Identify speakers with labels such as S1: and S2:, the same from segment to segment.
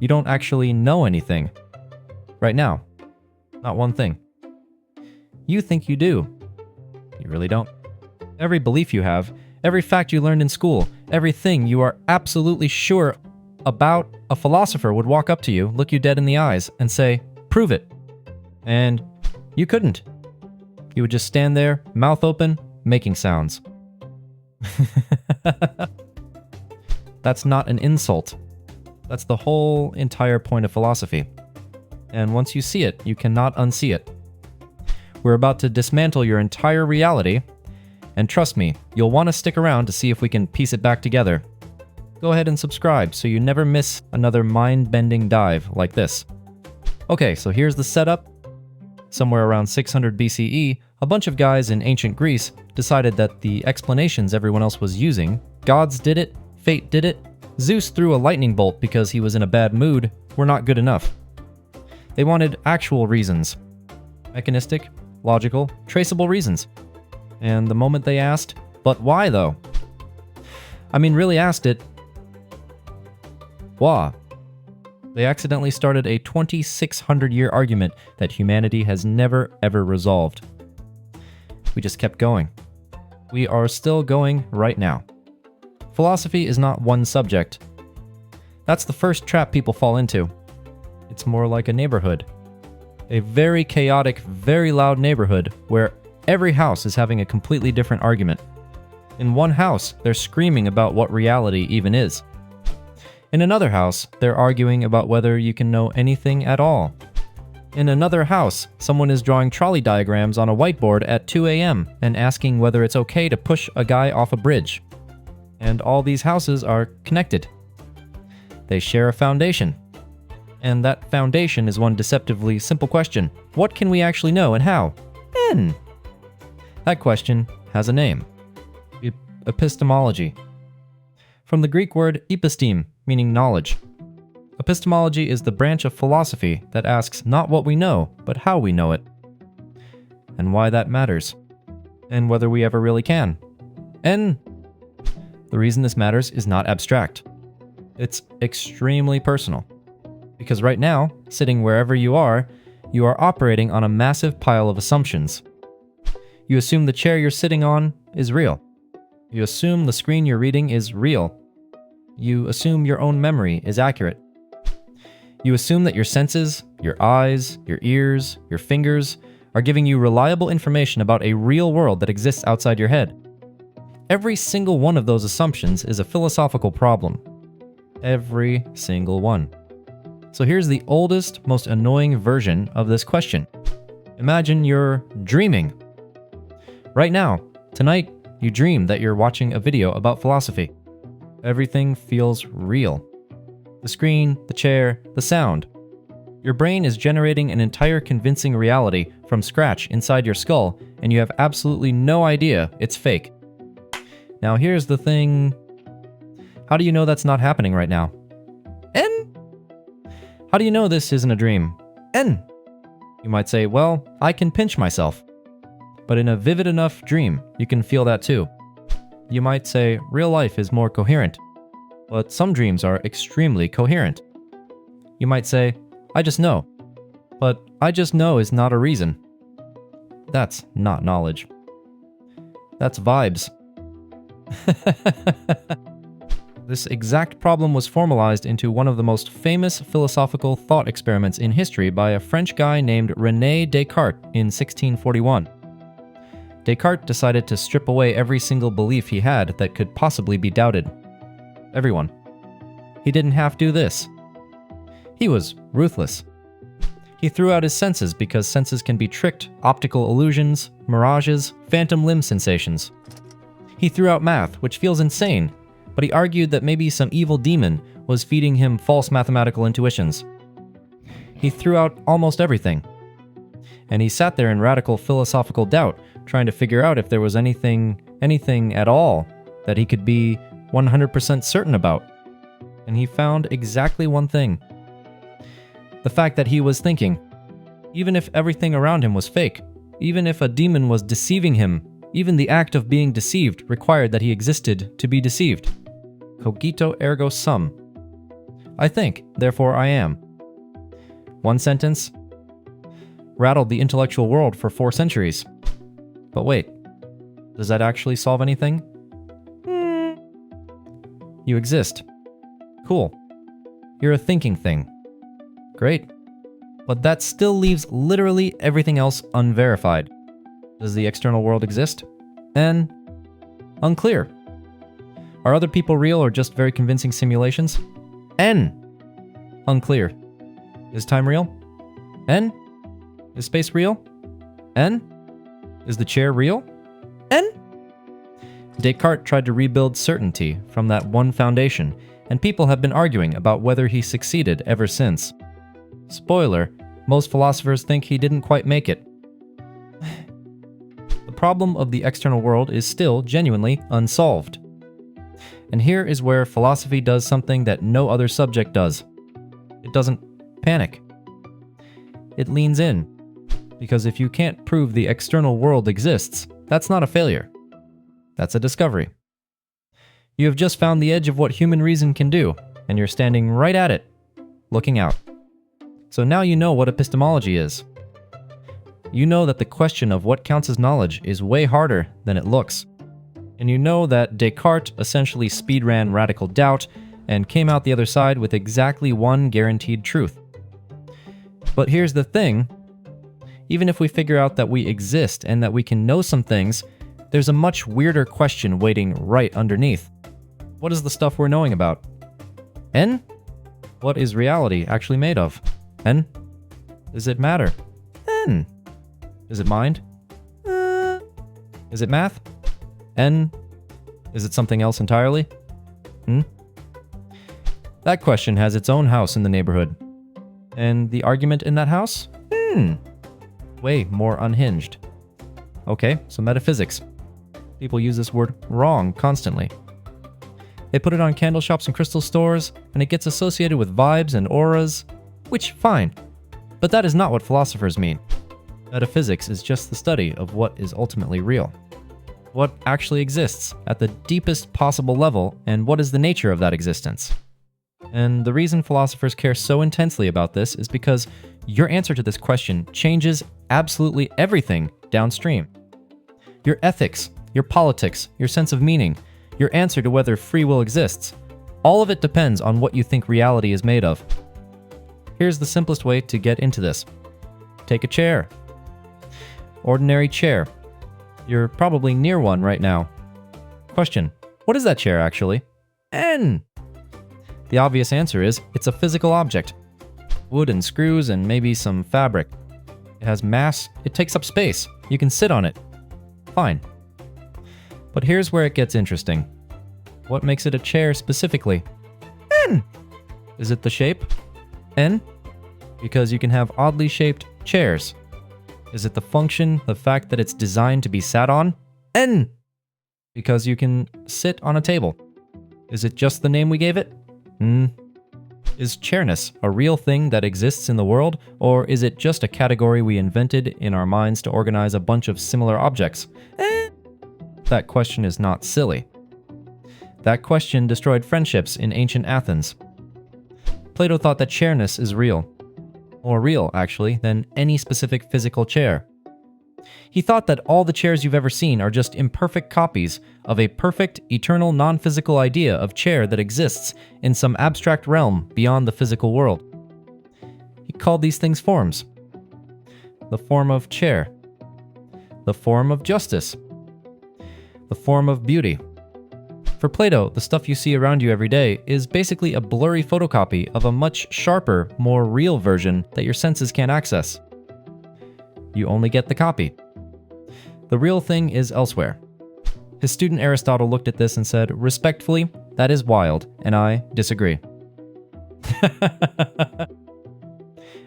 S1: You don't actually know anything. Right now. Not one thing. You think you do. You really don't. Every belief you have, every fact you learned in school, everything you are absolutely sure about, a philosopher would walk up to you, look you dead in the eyes, and say, "Prove it." And you couldn't. You would just stand there, mouth open, making sounds. That's not an insult. That's the whole entire point of philosophy. And once you see it, you cannot unsee it. We're about to dismantle your entire reality, and trust me, you'll want to stick around to see if we can piece it back together. Go ahead and subscribe so you never miss another mind-bending dive like this. Okay, so here's the setup. Somewhere around 600 BCE, a bunch of guys in ancient Greece decided that the explanations everyone else was using, gods did it, fate did it, Zeus threw a lightning bolt because he was in a bad mood, were not good enough. They wanted actual reasons. Mechanistic, logical, traceable reasons. And the moment they asked, "But why though?" I mean, really asked it, why? They accidentally started a 2,600-year argument that humanity has never ever resolved. We just kept going. We are still going right now. Philosophy is not one subject. That's the first trap people fall into. It's more like a neighborhood. A very chaotic, very loud neighborhood where every house is having a completely different argument. In one house, they're screaming about what reality even is. In another house, they're arguing about whether you can know anything at all. In another house, someone is drawing trolley diagrams on a whiteboard at 2 a.m. and asking whether it's okay to push a guy off a bridge. And all these houses are connected. They share a foundation. And that foundation is one deceptively simple question. What can we actually know and how? N. That question has a name. Epistemology. From the Greek word episteme, meaning knowledge. Epistemology is the branch of philosophy that asks not what we know, but how we know it. And why that matters. And whether we ever really can. And the reason this matters is not abstract. It's extremely personal. Because right now, sitting wherever you are operating on a massive pile of assumptions. You assume the chair you're sitting on is real. You assume the screen you're reading is real. You assume your own memory is accurate. You assume that your senses, your eyes, your ears, your fingers, are giving you reliable information about a real world that exists outside your head. Every single one of those assumptions is a philosophical problem. Every single one. So here's the oldest, most annoying version of this question. Imagine you're dreaming. Right now, tonight, you dream that you're watching a video about philosophy. Everything feels real. The screen, the chair, the sound. Your brain is generating an entire convincing reality from scratch inside your skull, and you have absolutely no idea it's fake. Now here's the thing. How do you know that's not happening right now? N? How do you know this isn't a dream? N? You might say, well, I can pinch myself. But in a vivid enough dream, you can feel that too. You might say, real life is more coherent. But some dreams are extremely coherent. You might say, I just know. But I just know is not a reason. That's not knowledge. That's vibes. This exact problem was formalized into one of the most famous philosophical thought experiments in history by a French guy named René Descartes in 1641. Descartes decided to strip away every single belief he had that could possibly be doubted. Everyone. He didn't have to do this. He was ruthless. He threw out his senses because senses can be tricked, optical illusions, mirages, phantom limb sensations. He threw out math, which feels insane, but he argued that maybe some evil demon was feeding him false mathematical intuitions. He threw out almost everything. And he sat there in radical philosophical doubt, trying to figure out if there was anything at all that he could be 100% certain about. And he found exactly one thing. The fact that he was thinking. Even if everything around him was fake, even if a demon was deceiving him, even the act of being deceived required that he existed to be deceived. Cogito ergo sum. I think, therefore I am. One sentence rattled the intellectual world for 4 centuries. But wait, does that actually solve anything? You exist. Cool. You're a thinking thing. Great. But that still leaves literally everything else unverified. Does the external world exist? And unclear. Are other people real or just very convincing simulations? N. Unclear. Is time real? N. Is space real? N. Is the chair real? N. Descartes tried to rebuild certainty from that one foundation, and people have been arguing about whether he succeeded ever since. Spoiler, most philosophers think he didn't quite make it. The problem of the external world is still genuinely unsolved. And here is where philosophy does something that no other subject does. It doesn't panic. It leans in. Because if you can't prove the external world exists, that's not a failure. That's a discovery. You have just found the edge of what human reason can do, and you're standing right at it, looking out. So now you know what epistemology is. You know that the question of what counts as knowledge is way harder than it looks. And you know that Descartes essentially speedran radical doubt and came out the other side with exactly one guaranteed truth. But here's the thing. Even if we figure out that we exist and that we can know some things, there's a much weirder question waiting right underneath. What is the stuff we're knowing about? N? What is reality actually made of? N? Does it matter? N? Is it mind? Is it math? N? Is it something else entirely? That question has its own house in the neighborhood. And the argument in that house? Way more unhinged. Okay, so metaphysics. People use this word wrong constantly. They put it on candle shops and crystal stores, and it gets associated with vibes and auras, which, fine. But that is not what philosophers mean. Metaphysics is just the study of what is ultimately real. What actually exists at the deepest possible level, and what is the nature of that existence. And the reason philosophers care so intensely about this is because your answer to this question changes absolutely everything downstream. Your ethics, your politics, your sense of meaning, your answer to whether free will exists, all of it depends on what you think reality is made of. Here's the simplest way to get into this. Take a chair. Ordinary chair. You're probably near one right now. Question: what is that chair actually? N! The obvious answer is, it's a physical object. Wood and screws and maybe some fabric. It has mass, it takes up space. You can sit on it. Fine. But here's where it gets interesting. What makes it a chair specifically? N! Is it the shape? N? Because you can have oddly shaped chairs. Is it the function, the fact that it's designed to be sat on? N! Because you can sit on a table. Is it just the name we gave it? Is chairness a real thing that exists in the world, or is it just a category we invented in our minds to organize a bunch of similar objects? That question is not silly. That question destroyed friendships in ancient Athens. Plato thought that chairness is real. More real, actually, than any specific physical chair. He thought that all the chairs you've ever seen are just imperfect copies of a perfect, eternal, non-physical idea of chair that exists in some abstract realm beyond the physical world. He called these things forms. The form of chair. The form of justice. The form of beauty. For Plato, the stuff you see around you every day is basically a blurry photocopy of a much sharper, more real version that your senses can't access. You only get the copy. The real thing is elsewhere. His student Aristotle looked at this and said, respectfully, that is wild, and I disagree.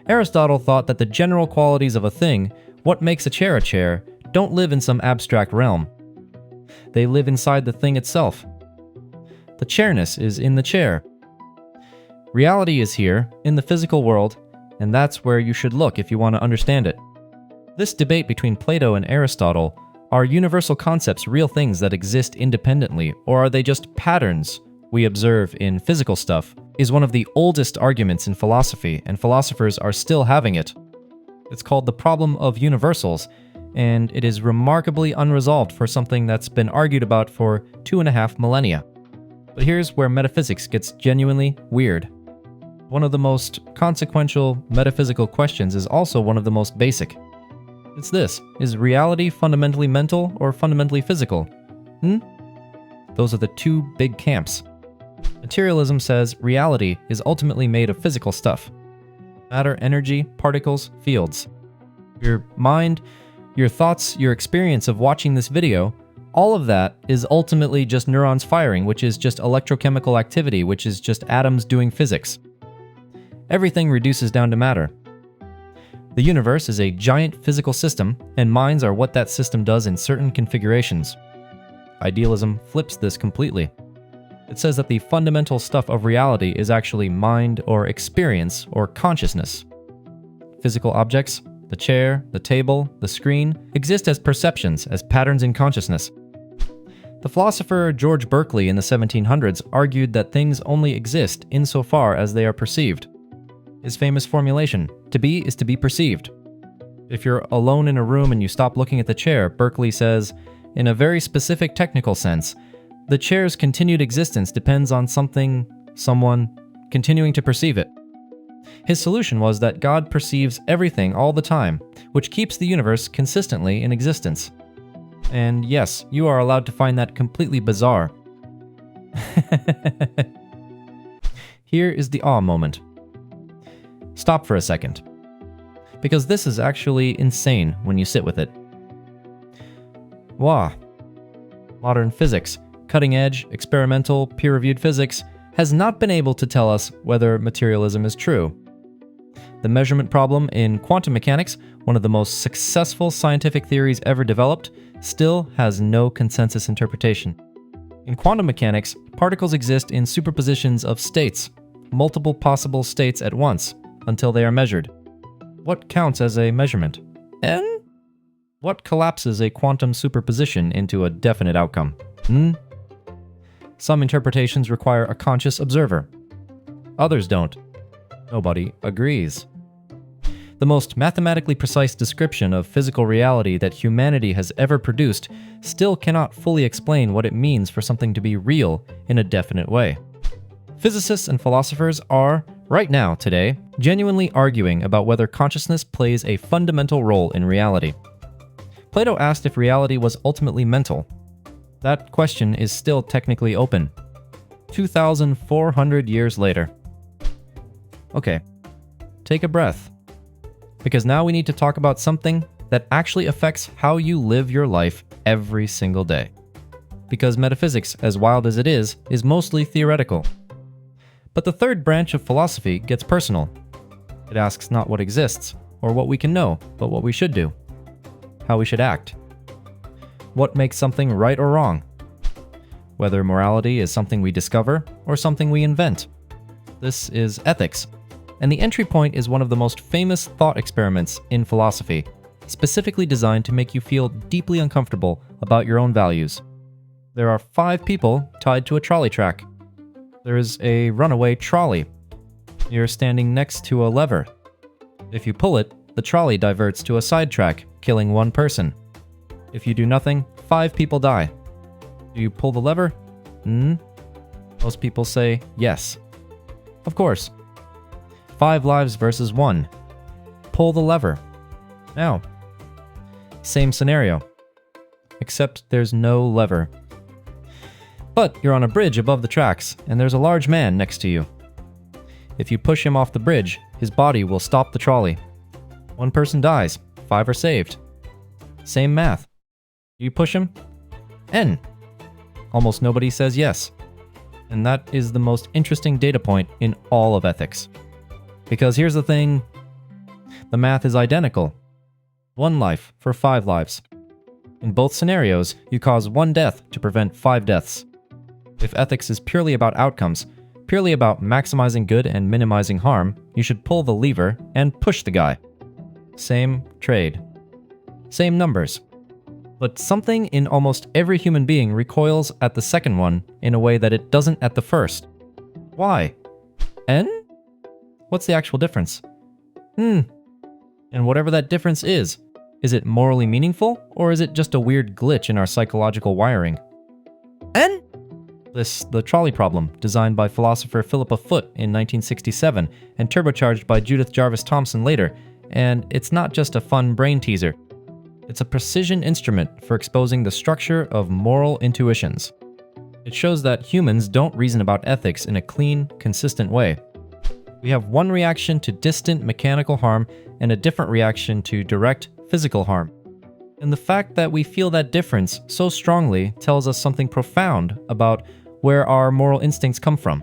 S1: Aristotle thought that the general qualities of a thing, what makes a chair, don't live in some abstract realm. They live inside the thing itself. The chairness is in the chair. Reality is here, in the physical world, and that's where you should look if you want to understand it. This debate between Plato and Aristotle, are universal concepts real things that exist independently, or are they just patterns we observe in physical stuff is one of the oldest arguments in philosophy, and philosophers are still having it. It's called the problem of universals, and it is remarkably unresolved for something that's been argued about for 2.5 millennia. But here's where metaphysics gets genuinely weird. One of the most consequential metaphysical questions is also one of the most basic. It's this: is reality fundamentally mental or fundamentally physical? Those are the two big camps. Materialism says reality is ultimately made of physical stuff. Matter, energy, particles, fields. Your mind, your thoughts, your experience of watching this video, all of that is ultimately just neurons firing, which is just electrochemical activity, which is just atoms doing physics. Everything reduces down to matter. The universe is a giant physical system, and minds are what that system does in certain configurations. Idealism flips this completely. It says that the fundamental stuff of reality is actually mind or experience or consciousness. Physical objects, the chair, the table, the screen, exist as perceptions, as patterns in consciousness. The philosopher George Berkeley in the 1700s argued that things only exist insofar as they are perceived. His famous formulation, to be is to be perceived. If you're alone in a room and you stop looking at the chair, Berkeley says, in a very specific technical sense, the chair's continued existence depends on something, someone, continuing to perceive it. His solution was that God perceives everything all the time, which keeps the universe consistently in existence. And yes, you are allowed to find that completely bizarre. Here is the awe moment. Stop for a second, because this is actually insane when you sit with it. Wow. Modern physics, cutting-edge, experimental, peer-reviewed physics, has not been able to tell us whether materialism is true. The measurement problem in quantum mechanics, one of the most successful scientific theories ever developed, still has no consensus interpretation. In quantum mechanics, particles exist in superpositions of states, multiple possible states at once, until they are measured. What counts as a measurement? N? What collapses a quantum superposition into a definite outcome? Some interpretations require a conscious observer. Others don't. Nobody agrees. The most mathematically precise description of physical reality that humanity has ever produced still cannot fully explain what it means for something to be real in a definite way. Physicists and philosophers are, right now, today, genuinely arguing about whether consciousness plays a fundamental role in reality. Plato asked if reality was ultimately mental. That question is still technically open. 2,400 years later. Okay, take a breath. Because now we need to talk about something that actually affects how you live your life every single day. Because metaphysics, as wild as it is mostly theoretical. But the third branch of philosophy gets personal. It asks not what exists, or what we can know, but what we should do. How we should act. What makes something right or wrong. Whether morality is something we discover, or something we invent. This is ethics. And the entry point is one of the most famous thought experiments in philosophy, specifically designed to make you feel deeply uncomfortable about your own values. There are 5 people tied to a trolley track. There is a runaway trolley. You're standing next to a lever. If you pull it, the trolley diverts to a sidetrack, killing 1 person. If you do nothing, 5 people die. Do you pull the lever? Most people say yes. Of course. 5 lives versus 1. Pull the lever. Now. Same scenario. Except there's no lever. But you're on a bridge above the tracks, and there's a large man next to you. If you push him off the bridge, his body will stop the trolley. 1 person dies, 5 are saved. Same math. You push him? N. Almost nobody says yes. And that is the most interesting data point in all of ethics. Because here's the thing, the math is identical. 1 life for 5 lives. In both scenarios, you cause 1 death to prevent 5 deaths. If ethics is purely about outcomes, purely about maximizing good and minimizing harm, you should pull the lever and push the guy. Same trade. Same numbers. But something in almost every human being recoils at the second one in a way that it doesn't at the first. Why? And? What's the actual difference? And whatever that difference is it morally meaningful, or is it just a weird glitch in our psychological wiring? And? The trolley problem, designed by philosopher Philippa Foot in 1967 and turbocharged by Judith Jarvis Thomson later, and it's not just a fun brain teaser. It's a precision instrument for exposing the structure of moral intuitions. It shows that humans don't reason about ethics in a clean, consistent way. We have one reaction to distant mechanical harm and a different reaction to direct physical harm. And the fact that we feel that difference so strongly tells us something profound about where our moral instincts come from.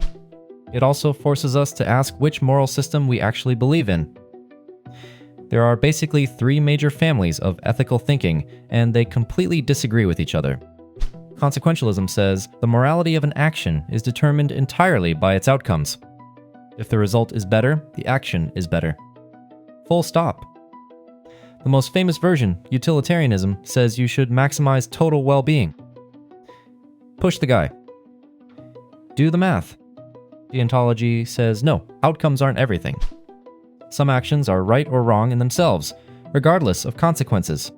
S1: It also forces us to ask which moral system we actually believe in. There are basically three major families of ethical thinking, and they completely disagree with each other. Consequentialism says the morality of an action is determined entirely by its outcomes. If the result is better, the action is better. Full stop. The most famous version, utilitarianism, says you should maximize total well-being. Push the guy. Do the math. Deontology says no, outcomes aren't everything. Some actions are right or wrong in themselves, regardless of consequences.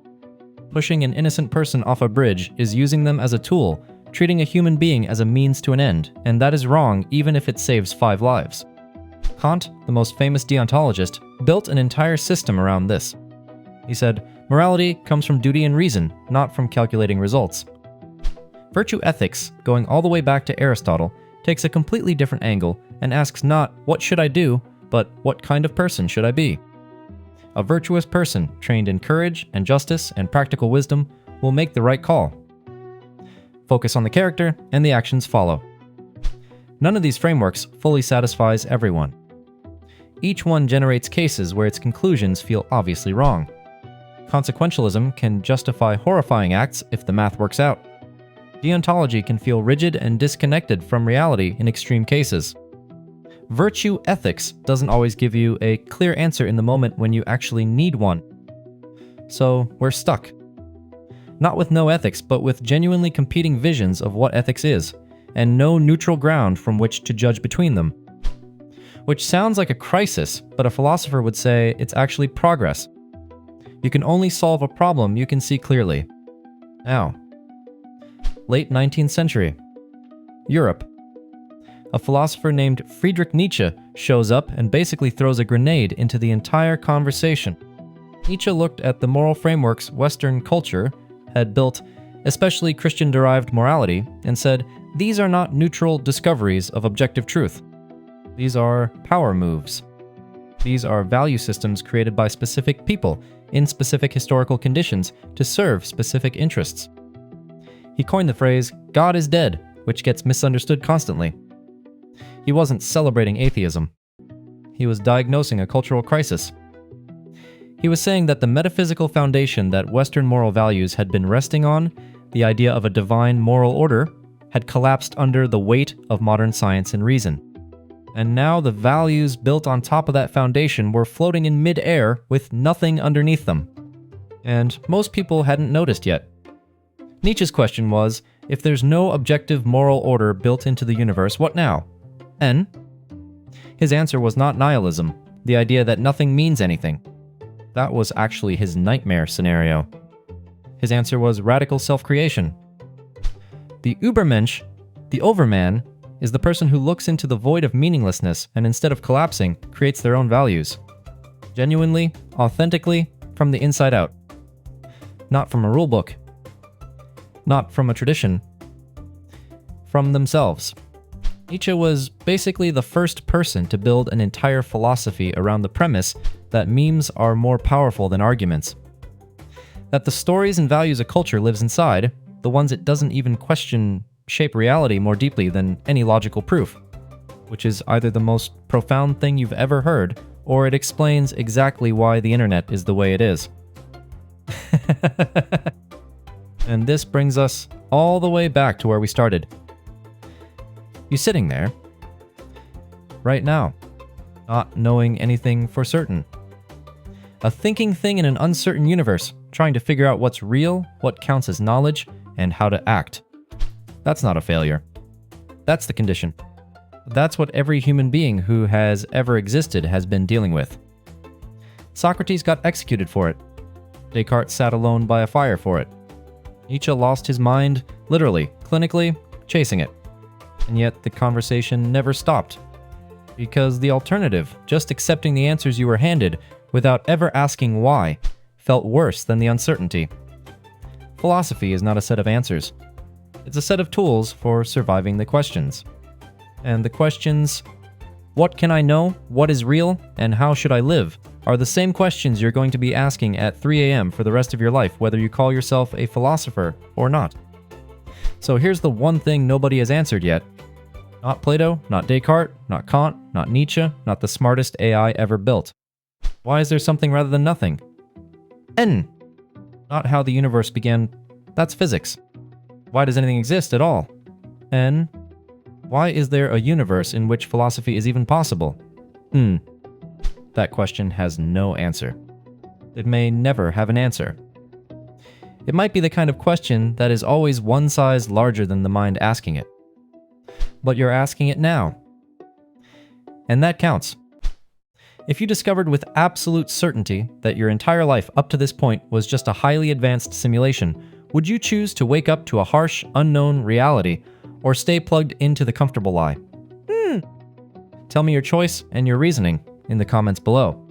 S1: Pushing an innocent person off a bridge is using them as a tool, treating a human being as a means to an end, and that is wrong even if it saves 5 lives. Kant, the most famous deontologist, built an entire system around this. He said, morality comes from duty and reason, not from calculating results. Virtue ethics, going all the way back to Aristotle, takes a completely different angle and asks not, what should I do, but what kind of person should I be? A virtuous person, trained in courage and justice and practical wisdom, will make the right call. Focus on the character, and the actions follow. None of these frameworks fully satisfies everyone. Each one generates cases where its conclusions feel obviously wrong. Consequentialism can justify horrifying acts if the math works out. Deontology can feel rigid and disconnected from reality in extreme cases. Virtue ethics doesn't always give you a clear answer in the moment when you actually need one. So we're stuck. Not with no ethics, but with genuinely competing visions of what ethics is, and no neutral ground from which to judge between them. Which sounds like a crisis, but a philosopher would say it's actually progress. You can only solve a problem you can see clearly. Now, late 19th century, Europe. A philosopher named Friedrich Nietzsche shows up and basically throws a grenade into the entire conversation. Nietzsche looked at the moral frameworks Western culture had built, especially Christian-derived morality, and said, these are not neutral discoveries of objective truth. These are power moves. These are value systems created by specific people in specific historical conditions to serve specific interests. He coined the phrase, God is dead, which gets misunderstood constantly. He wasn't celebrating atheism. He was diagnosing a cultural crisis. He was saying that the metaphysical foundation that Western moral values had been resting on, the idea of a divine moral order, had collapsed under the weight of modern science and reason. And now the values built on top of that foundation were floating in mid-air with nothing underneath them. And most people hadn't noticed yet. Nietzsche's question was, if there's no objective moral order built into the universe, what now? And? His answer was not nihilism, the idea that nothing means anything. That was actually his nightmare scenario. His answer was radical self-creation. The Übermensch, the overman, is the person who looks into the void of meaninglessness and instead of collapsing, creates their own values. Genuinely, authentically, from the inside out. Not from a rulebook. Not from a tradition. From themselves. Nietzsche was basically the first person to build an entire philosophy around the premise that memes are more powerful than arguments. That the stories and values a culture lives inside, the ones it doesn't even question, shape reality more deeply than any logical proof, which is either the most profound thing you've ever heard, or it explains exactly why the internet is the way it is. And this brings us all the way back to where we started. You sitting there, right now, not knowing anything for certain. A thinking thing in an uncertain universe, trying to figure out what's real, what counts as knowledge, and how to act. That's not a failure. That's the condition. That's what every human being who has ever existed has been dealing with. Socrates got executed for it. Descartes sat alone by a fire for it. Nietzsche lost his mind, literally, clinically, chasing it. And yet the conversation never stopped. Because the alternative, just accepting the answers you were handed without ever asking why, felt worse than the uncertainty. Philosophy is not a set of answers. It's a set of tools for surviving the questions. And the questions, what can I know, what is real, and how should I live, are the same questions you're going to be asking at 3 a.m. for the rest of your life, whether you call yourself a philosopher or not. So here's the one thing nobody has answered yet. Not Plato, not Descartes, not Kant, not Nietzsche, not the smartest AI ever built. Why is there something rather than nothing? N. Not how the universe began. That's physics. Why does anything exist at all? N. Why is there a universe in which philosophy is even possible? That question has no answer. It may never have an answer. It might be the kind of question that is always one size larger than the mind asking it. But you're asking it now. And that counts. If you discovered with absolute certainty that your entire life up to this point was just a highly advanced simulation, would you choose to wake up to a harsh, unknown reality, or stay plugged into the comfortable lie? Tell me your choice and your reasoning in the comments below.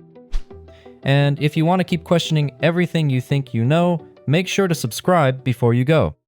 S1: And if you want to keep questioning everything you think you know, make sure to subscribe before you go.